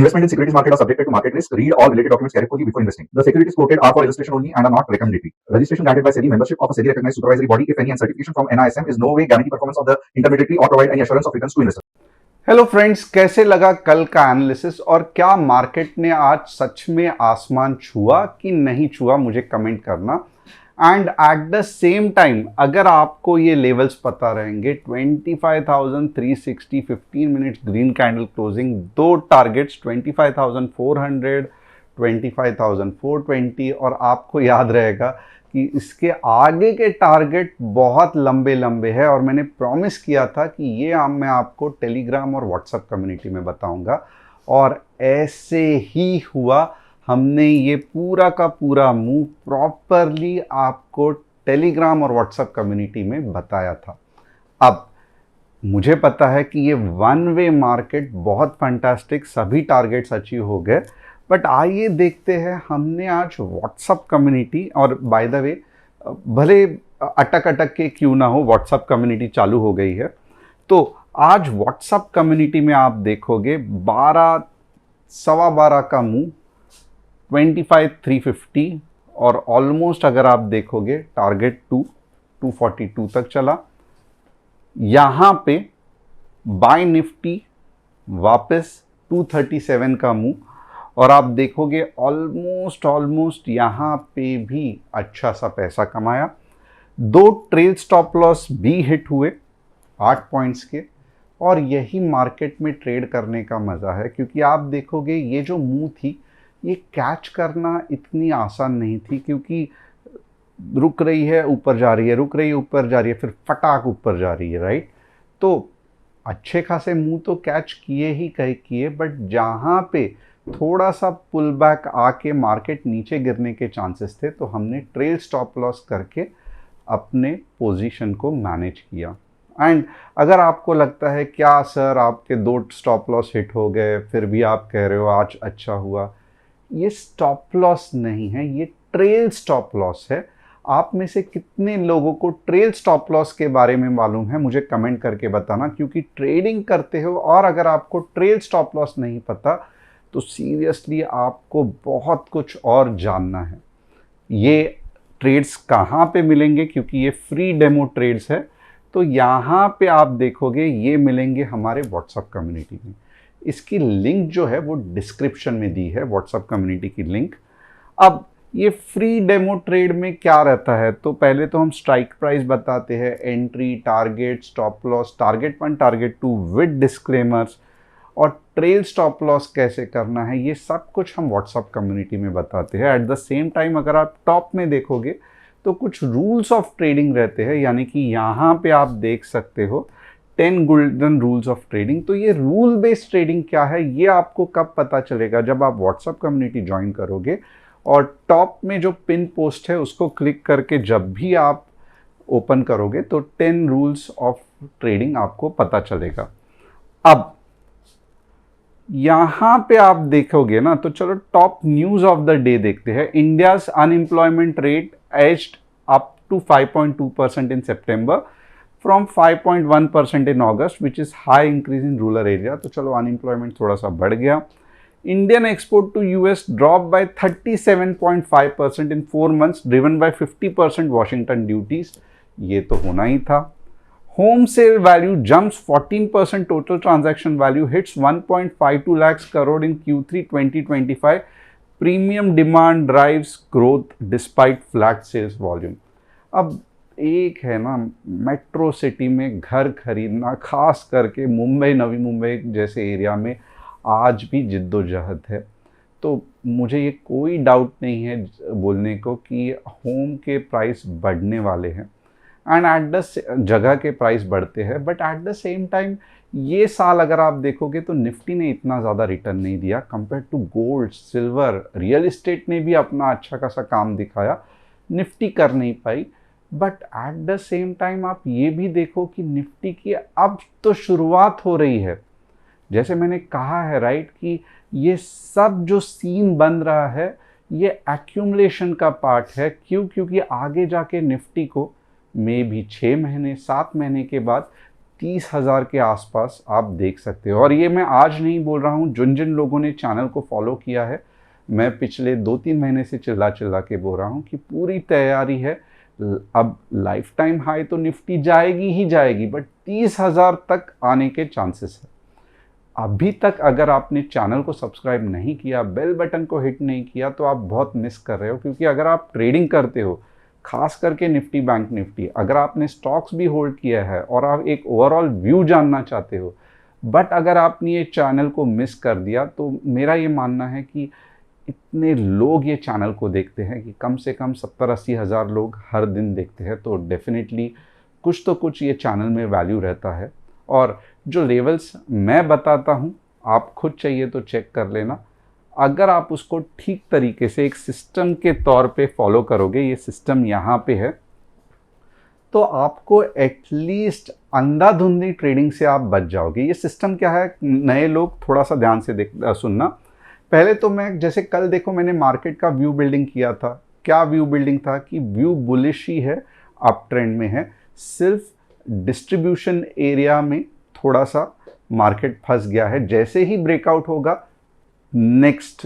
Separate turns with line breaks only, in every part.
Investment in securities market are subjected to market risk. Read all related documents carefully before investing. The securities quoted are for illustration only and are not recommendatory. Registration granted by SEBI. Membership of a SEBI recognized supervisory body, if any, and certification from NISM is no way guarantee performance of the intermediary or provide any assurance of returns to investors.
Hello friends, कैसे लगा कल का analysis और क्या market ने आज सच में आसमान छुआ कि नहीं छुआ, मुझे कमेंट करना। And eight the same time अगर आपको ये लेवल्स पता रहेंगे 25,360 15 मिनट्स ग्रीन कैंडल क्लोजिंग, दो टारगेट्स 25,400 25,420 और आपको याद रहेगा कि इसके आगे के टारगेट बहुत लंबे लंबे हैं और मैंने प्रॉमिस किया था कि ये मैं आपको टेलीग्राम और व्हाट्सएप कम्युनिटी में बताऊंगा और ऐसे ही हुआ। हमने ये पूरा का पूरा मूव प्रॉपरली आपको टेलीग्राम और व्हाट्सएप कम्युनिटी में बताया था। अब मुझे पता है कि ये वन वे मार्केट बहुत फैंटास्टिक, सभी टारगेट्स अचीव हो गए, बट आइए देखते हैं हमने आज व्हाट्सएप कम्युनिटी, और बाय द वे भले अटक अटक के क्यों ना हो व्हाट्सएप कम्युनिटी चालू हो गई है। तो आज व्हाट्सएप कम्युनिटी में आप देखोगे 12 का मूव 25,350 और ऑलमोस्ट अगर आप देखोगे टारगेट 242 तक चला। यहाँ पे बाय निफ्टी वापस 237 का मूव और आप देखोगे ऑलमोस्ट यहाँ पे भी अच्छा सा पैसा कमाया। दो ट्रेल स्टॉप लॉस भी हिट हुए 8 पॉइंट्स के, और यही मार्केट में ट्रेड करने का मज़ा है, क्योंकि आप देखोगे ये जो मूव थी ये कैच करना इतनी आसान नहीं थी, क्योंकि रुक रही है ऊपर जा रही है, रुक रही है ऊपर जा रही है, फिर फटाक ऊपर जा रही है, राइट। तो अच्छे खासे मूव तो कैच किए ही किए, बट जहाँ पे थोड़ा सा पुल बैक आके मार्केट नीचे गिरने के चांसेस थे तो हमने ट्रेल स्टॉप लॉस करके अपने पोजीशन को मैनेज किया। एंड अगर आपको लगता है क्या सर आपके 2 स्टॉप लॉस हिट हो गए फिर भी आप कह रहे हो आज अच्छा हुआ, ये स्टॉप लॉस नहीं है, ये ट्रेल स्टॉप लॉस है। आप में से कितने लोगों को ट्रेल स्टॉप लॉस के बारे में मालूम है, मुझे कमेंट करके बताना, क्योंकि ट्रेडिंग करते हो और अगर आपको ट्रेल स्टॉप लॉस नहीं पता तो सीरियसली आपको बहुत कुछ और जानना है। ये ट्रेड्स कहाँ पे मिलेंगे, क्योंकि ये फ्री डेमो ट्रेड्स है, तो यहाँ पे आप देखोगे ये मिलेंगे हमारे व्हाट्सएप कम्युनिटी में। इसकी लिंक जो है वो डिस्क्रिप्शन में दी है, व्हाट्सएप कम्युनिटी की लिंक। अब ये फ्री डेमो ट्रेड में क्या रहता है, तो पहले तो हम स्ट्राइक प्राइस बताते हैं, entry, target, stop loss, target 1 target 2 with disclaimers, और ट्रेल स्टॉप लॉस कैसे करना है ये सब कुछ हम व्हाट्सएप कम्युनिटी में बताते हैं। एट द सेम टाइम अगर आप टॉप में देखोगे तो कुछ रूल्स ऑफ ट्रेडिंग रहते हैं, यानी कि यहाँ पे आप देख सकते हो 10 गोल्डन रूल्स ऑफ ट्रेडिंग। तो ये रूल बेस्ड ट्रेडिंग क्या है ये आपको कब पता चलेगा, जब आप व्हाट्सएप कम्युनिटी ज्वाइन करोगे और टॉप में जो पिन पोस्ट है उसको क्लिक करके जब भी आप ओपन करोगे तो 10 रूल्स ऑफ ट्रेडिंग आपको पता चलेगा। अब यहाँ पे आप देखोगे ना, तो चलो top news of the day देखते हैं। India's unemployment rate edged up to 5.2% in September from 5.1% in August, which is high increase in rural area. तो चलो अनएम्प्लॉयमेंट थोड़ा सा बढ़ गया। Indian export to US drop by 37.5% in 4 months, driven by 50% Washington duties, ये तो होना ही था। Home sale value jumps 14%, total transaction value hits 1.52 lakhs crore in Q3 2025. Premium demand drives growth despite flat sales volume. अब एक है ना, metro city में घर खरीदना, खास करके मुंबई, नवी मुंबई जैसे एरिया में आज भी जिद्दोजहद है। तो मुझे ये कोई डाउट नहीं है बोलने को कि होम के प्राइस बढ़ने वाले हैं एंड एट द जगह के प्राइस बढ़ते हैं, but at the same time ये साल अगर आप देखोगे तो निफ्टी ने इतना ज़्यादा रिटर्न नहीं दिया compare to gold, silver. Real estate ने भी अपना अच्छा खासा काम दिखाया, निफ्टी कर नहीं पाई। But at the same time आप ये भी देखो कि निफ्टी की अब तो शुरुआत हो रही है। जैसे मैंने कहा है राइट, कि ये सब जो सीन बन रहा है ये एक्यूमुलेशन का पार्ट है। क्योंकि आगे जाके निफ्टी को मे भी 6 महीने 7 महीने के बाद 30,000 के आसपास आप देख सकते हो। और ये मैं आज नहीं बोल रहा हूँ, जिन जिन लोगों ने चैनल को फॉलो किया है, मैं पिछले 2-3 महीने से चिल्ला चिल्ला के बोल रहा हूँ कि पूरी तैयारी है। अब लाइफ टाइम हाई तो निफ्टी जाएगी ही जाएगी, बट 30,000 तक आने के चांसेस है। अभी तक अगर आपने चैनल को सब्सक्राइब नहीं किया, बेल बटन को हिट नहीं किया, तो आप बहुत मिस कर रहे हो। क्योंकि अगर आप ट्रेडिंग करते हो, खास करके निफ्टी बैंक निफ्टी, अगर आपने स्टॉक्स भी होल्ड किया है और आप एक ओवरऑल व्यू जानना चाहते हो, बट अगर आपने ये चैनल को मिस कर दिया, तो मेरा ये मानना है कि इतने लोग ये चैनल को देखते हैं कि कम से कम 70-80 हज़ार लोग हर दिन देखते हैं, तो डेफिनेटली कुछ तो कुछ ये चैनल में वैल्यू रहता है। और जो लेवल्स मैं बताता हूँ, आप खुद चाहिए तो चेक कर लेना। अगर आप उसको ठीक तरीके से एक सिस्टम के तौर पे फॉलो करोगे, ये सिस्टम यहाँ पे है, तो आपको एटलीस्ट अंधाधुंधी ट्रेडिंग से आप बच जाओगे। ये सिस्टम क्या है, नए लोग थोड़ा सा ध्यान से सुनना। पहले तो मैं, जैसे कल देखो मैंने मार्केट का व्यू बिल्डिंग किया था। क्या व्यू बिल्डिंग था कि व्यू बुलिश ही है, अप ट्रेंड में है, सिर्फ डिस्ट्रीब्यूशन एरिया में थोड़ा सा मार्केट फंस गया है। जैसे ही ब्रेकआउट होगा, नेक्स्ट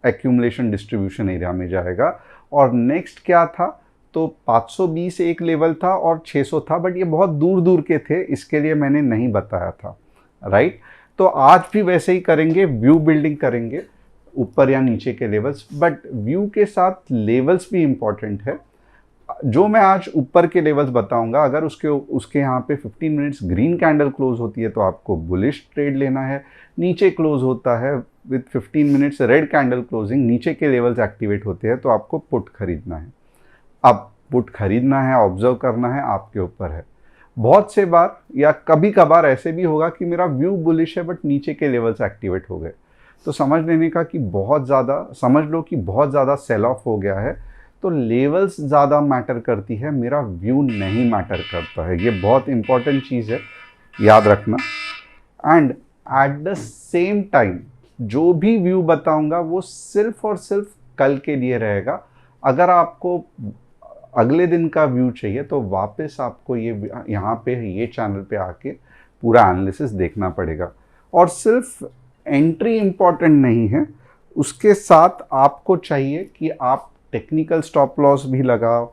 एक्यूमुलेशन डिस्ट्रीब्यूशन एरिया में जाएगा। और नेक्स्ट क्या था, तो 520 एक लेवल था और 600 था, बट ये बहुत दूर दूर के थे, इसके लिए मैंने नहीं बताया था, राइट। तो आज भी वैसे ही करेंगे, व्यू बिल्डिंग करेंगे ऊपर या नीचे के लेवल्स, बट व्यू के साथ लेवल्स भी इंपॉर्टेंट है। जो मैं आज ऊपर के लेवल्स बताऊंगा, अगर उसके उसके यहाँ पे 15 मिनट्स ग्रीन कैंडल क्लोज होती है तो आपको बुलिश ट्रेड लेना है। नीचे क्लोज होता है with 15 minutes red candle closing, नीचे के लेवल्स एक्टिवेट होते हैं तो आपको पुट खरीदना है। अब पुट खरीदना है, ऑब्जर्व करना है, आपके ऊपर है। बहुत से बार या कभी कभार ऐसे भी होगा कि मेरा व्यू बुलिश है बट नीचे के लेवल्स एक्टिवेट हो गए, तो समझ लेने का कि बहुत ज़्यादा, समझ लो कि बहुत ज़्यादा सेल ऑफ हो गया है। तो लेवल्स ज़्यादा मैटर करती है, मेरा व्यू नहीं मैटर करता है। ये बहुत इंपॉर्टेंट चीज़ है, याद रखना। And eight the same time जो भी व्यू बताऊंगा वो सिर्फ और सिर्फ कल के लिए रहेगा। अगर आपको अगले दिन का व्यू चाहिए तो वापस आपको ये यहाँ पे ये चैनल पे आके पूरा एनालिसिस देखना पड़ेगा। और सिर्फ एंट्री इंपॉर्टेंट नहीं है, उसके साथ आपको चाहिए कि आप टेक्निकल स्टॉप लॉस भी लगाओ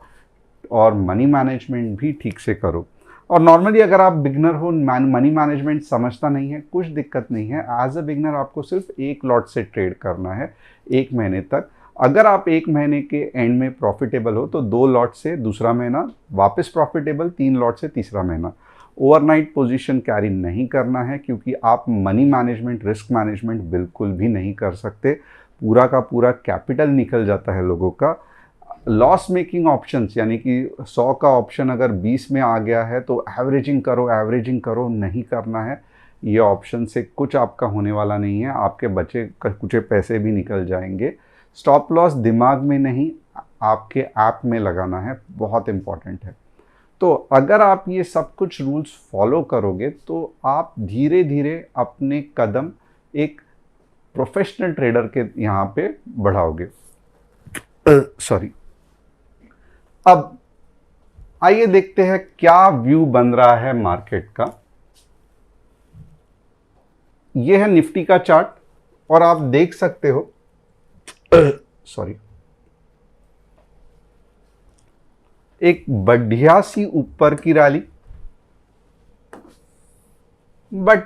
और मनी मैनेजमेंट भी ठीक से करो। और नॉर्मली अगर आप बिगनर हो, मनी मैनेजमेंट समझता नहीं है, कुछ दिक्कत नहीं है। एज अ बिगनर आपको सिर्फ एक लॉट से ट्रेड करना है 1 महीने तक। अगर आप 1 महीने के एंड में प्रॉफिटेबल हो तो 2 लॉट से दूसरा महीना वापस प्रॉफिटेबल, 3 लॉट से तीसरा महीना। ओवरनाइट पोजीशन कैरी नहीं करना है, क्योंकि आप मनी मैनेजमेंट, रिस्क मैनेजमेंट बिल्कुल भी नहीं कर सकते। पूरा का पूरा कैपिटल निकल जाता है लोगों का। लॉस मेकिंग ऑप्शंस, यानी कि 100 का ऑप्शन अगर 20 में आ गया है तो एवरेजिंग करो, एवरेजिंग करो, नहीं करना है। ये ऑप्शन से कुछ आपका होने वाला नहीं है, आपके बचे कुछ पैसे भी निकल जाएंगे। स्टॉप लॉस दिमाग में नहीं, आपके ऐप में लगाना है, बहुत इंपॉर्टेंट है। तो अगर आप ये सब कुछ रूल्स फॉलो करोगे तो आप धीरे धीरे अपने कदम एक प्रोफेशनल ट्रेडर के यहाँ पे बढ़ाओगे। सॉरी। अब आइए देखते हैं क्या व्यू बन रहा है मार्केट का। यह है निफ्टी का चार्ट और आप देख सकते हो, सॉरी, एक बढ़िया सी ऊपर की रैली, बट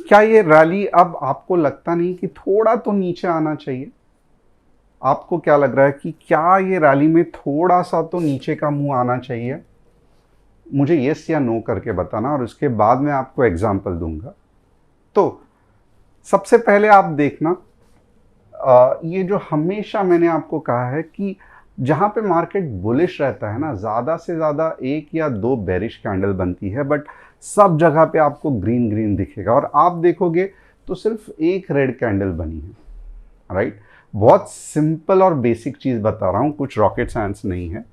क्या ये रैली, अब आपको लगता नहीं कि थोड़ा तो नीचे आना चाहिए? आपको क्या लग रहा है कि क्या ये रैली में थोड़ा सा तो नीचे का मुंह आना चाहिए? मुझे यस या नो करके बताना, और उसके बाद मैं आपको एग्जांपल दूंगा। तो सबसे पहले आप देखना, ये जो हमेशा मैंने आपको कहा है कि जहां पे मार्केट बुलिश रहता है ना, ज़्यादा से ज़्यादा 1 या 2 बेरिश कैंडल बनती है, बट सब जगह पे आपको ग्रीन ग्रीन दिखेगा। और आप देखोगे तो सिर्फ एक रेड कैंडल बनी है, राइट। बहुत सिंपल और बेसिक चीज़ बता रहा हूँ, कुछ रॉकेट साइंस नहीं है।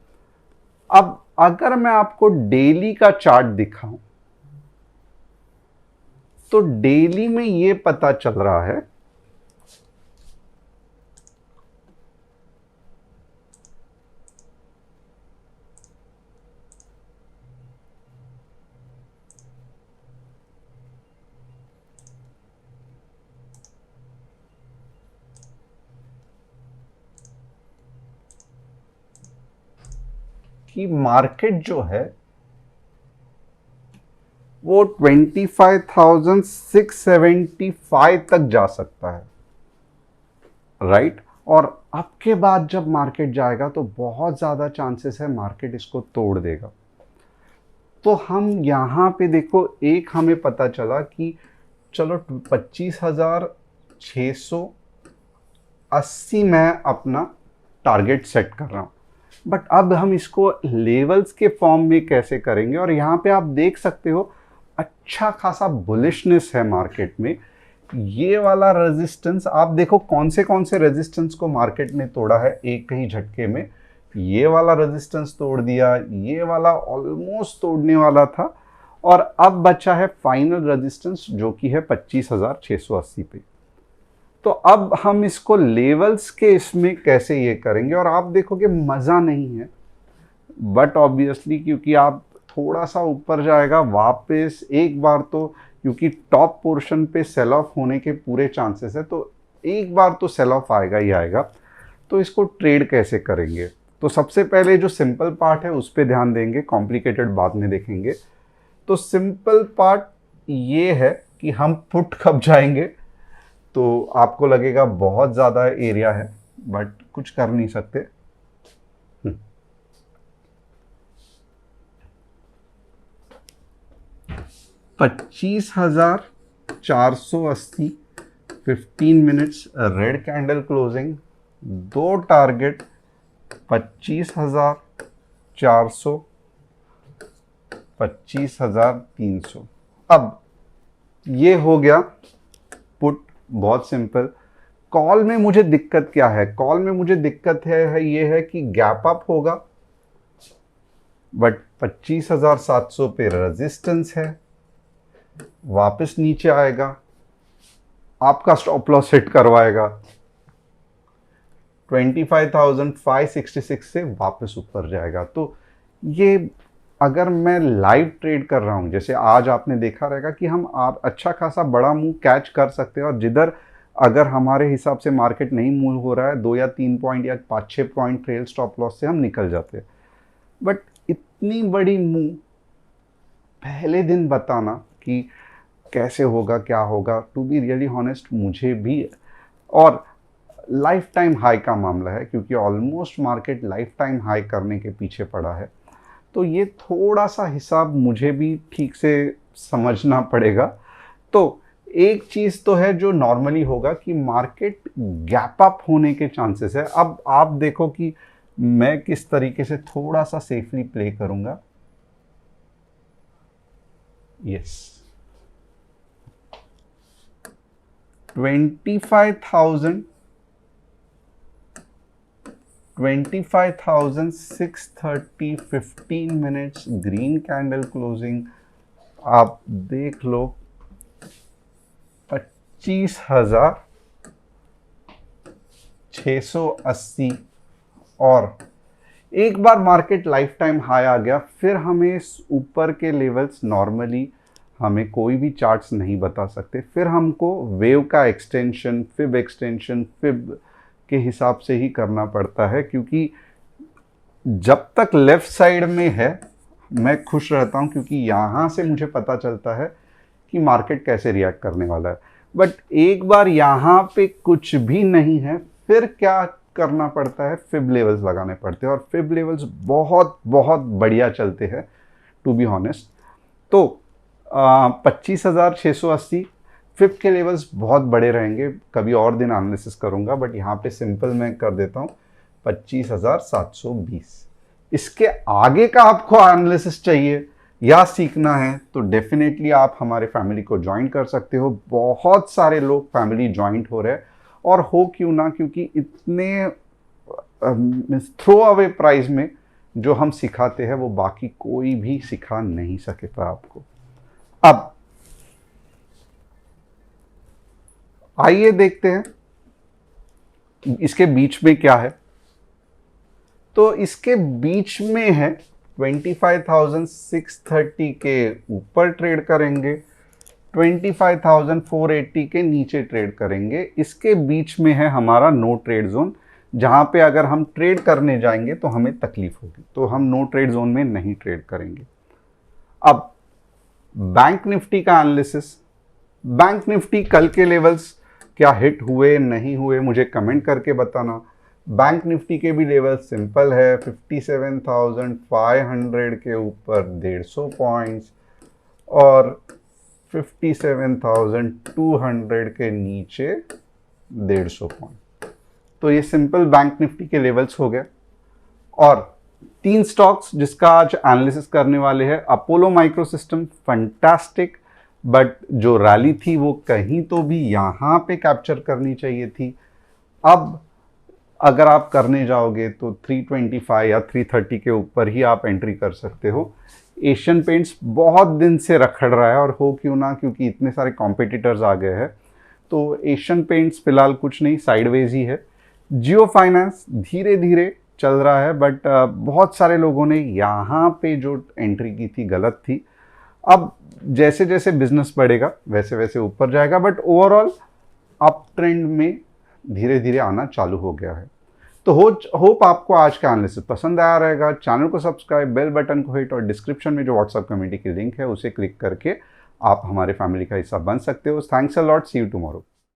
अब अगर मैं आपको डेली का चार्ट दिखाऊं तो डेली में ये पता चल रहा है कि मार्केट जो है वो 25,675 तक जा सकता है, राइट। और अब के बाद जब मार्केट जाएगा तो बहुत ज़्यादा चांसेस है मार्केट इसको तोड़ देगा। तो हम यहाँ पे देखो, एक हमें पता चला कि चलो 25,680 मैं अपना टारगेट सेट कर रहा हूँ, बट अब हम इसको लेवल्स के फॉर्म में कैसे करेंगे। और यहाँ पे आप देख सकते हो अच्छा खासा बुलिशनेस है मार्केट में। ये वाला रेजिस्टेंस आप देखो, कौन से रेजिस्टेंस को मार्केट ने तोड़ा है एक ही झटके में। ये वाला रेजिस्टेंस तोड़ दिया, ये वाला ऑलमोस्ट तोड़ने वाला था, और अब बचा है फाइनल रेजिस्टेंस जो कि है 25,680 पे। तो अब हम इसको लेवल्स के इसमें कैसे ये करेंगे, और आप देखोगे मज़ा नहीं है, बट ऑब्वियसली क्योंकि आप थोड़ा सा ऊपर जाएगा वापस एक बार, तो क्योंकि टॉप पोर्शन पे सेल ऑफ होने के पूरे चांसेस है, तो एक बार तो सेल ऑफ आएगा ही आएगा। तो इसको ट्रेड कैसे करेंगे, तो सबसे पहले जो सिंपल पार्ट है उस पर ध्यान देंगे, कॉम्प्लिकेटेड बाद में देखेंगे। तो सिंपल पार्ट ये है कि हम पुट कब जाएंगे। तो आपको लगेगा बहुत ज़्यादा एरिया है, बट कुछ कर नहीं सकते। 25,480 15 मिनट्स रेड कैंडल क्लोजिंग, दो टारगेट 25,400 25,300। अब ये हो गया पुट, बहुत सिंपल। कॉल में मुझे दिक्कत क्या है, कॉल में मुझे दिक्कत है ये है कि गैप अप होगा, बट 25,700 पे रेजिस्टेंस है, वापस नीचे आएगा, आपका स्टॉप लॉस हिट करवाएगा, 25,566 से वापस ऊपर जाएगा। तो ये अगर मैं लाइव ट्रेड कर रहा हूं, जैसे आज आपने देखा रहेगा कि हम आप अच्छा खासा बड़ा मूव कैच कर सकते हैं, और जिधर अगर हमारे हिसाब से मार्केट नहीं मूव हो रहा है 2 या 3 पॉइंट या 5-6 पॉइंट ट्रेल स्टॉप लॉस से हम निकल जाते हैं। बट इतनी बड़ी मूव पहले दिन बताना कि कैसे होगा क्या होगा, टू बी रियली हॉनेस्ट मुझे भी, और लाइफ टाइम हाई का मामला है क्योंकि almost market life time high करने के पीछे पड़ा है। तो ये थोड़ा सा हिसाब मुझे भी ठीक से समझना पड़ेगा। तो एक चीज़ तो है जो नॉर्मली होगा कि मार्केट गैप अप होने के चांसेस है। अब आप देखो कि मैं किस तरीके से थोड़ा सा सेफली प्ले करूंगा। Yes, 25,630 15 minutes green candle closing, आप देख लो 25,680। और एक बार मार्केट लाइफ टाइम हाई आ गया, फिर हमें ऊपर के लेवल्स नॉर्मली हमें कोई भी चार्ट्स नहीं बता सकते, फिर हमको वेव का एक्सटेंशन, फिब के हिसाब से ही करना पड़ता है। क्योंकि जब तक लेफ्ट साइड में है मैं खुश रहता हूं, क्योंकि यहाँ से मुझे पता चलता है कि मार्केट कैसे रिएक्ट करने वाला है। बट एक बार यहाँ पे कुछ भी नहीं है, फिर क्या करना पड़ता है, फिब लेवल्स लगाने पड़ते हैं, और फिब लेवल्स बहुत बहुत बढ़िया चलते हैं टू बी ऑनेस्ट। तो 25,680 फिब के लेवल्स बहुत बड़े रहेंगे, कभी और दिन एनालिसिस करूंगा, बट यहाँ पे सिंपल मैं कर देता हूँ 25,720। इसके आगे का आपको एनालिसिस चाहिए या सीखना है तो डेफिनेटली आप हमारे फैमिली को ज्वाइन कर सकते हो। बहुत सारे लोग फैमिली ज्वाइन हो रहे हैं, और हो क्यों ना, क्योंकि इतने थ्रो अवे प्राइस में जो हम सिखाते हैं वो बाकी कोई भी सिखा नहीं सकेगा आपको। अब आइए देखते हैं इसके बीच में क्या है। तो इसके बीच में है 25,630 के ऊपर ट्रेड करेंगे, 25,480 के नीचे ट्रेड करेंगे। इसके बीच में है हमारा नो ट्रेड जोन, जहाँ पे अगर हम ट्रेड करने जाएंगे तो हमें तकलीफ होगी, तो हम नो ट्रेड जोन में नहीं ट्रेड करेंगे। अब बैंक निफ्टी का एनालिसिस। बैंक निफ्टी कल के लेवल्स क्या हिट हुए नहीं हुए मुझे कमेंट करके बताना। बैंक निफ्टी के भी लेवल सिंपल है, 57,500 के ऊपर 150 पॉइंट्स और 57,200 के नीचे 150 पॉइंट। तो ये सिंपल बैंक निफ्टी के लेवल्स हो गए। और 3 स्टॉक्स जिसका आज एनालिसिस करने वाले हैं। Apollo micro system fantastic, but जो रैली थी वो कहीं तो भी यहाँ पे कैप्चर करनी चाहिए थी। अब अगर आप करने जाओगे तो 325 या 330 के ऊपर ही आप एंट्री कर सकते हो। एशियन पेंट्स बहुत दिन से रखड़ रहा है, और हो क्यों ना, क्योंकि इतने सारे कॉम्पिटिटर्स आ गए हैं। तो एशियन पेंट्स फिलहाल कुछ नहीं, साइडवेज ही है। जियो फाइनेंस धीरे धीरे चल रहा है, बट बहुत सारे लोगों ने यहाँ पे जो एंट्री की थी गलत थी। अब जैसे जैसे बिजनेस बढ़ेगा वैसे वैसे ऊपर जाएगा, बट ओवरऑल अप ट्रेंड में धीरे धीरे आना चालू हो गया है। तो होप आपको आज का एनालिसिस पसंद आया रहेगा। चैनल को सब्सक्राइब, बेल बटन को हिट, और डिस्क्रिप्शन में जो व्हाट्सएप कम्युनिटी की लिंक है उसे क्लिक करके आप हमारे फैमिली का हिस्सा बन सकते हो। Thanks a lot, see you tomorrow.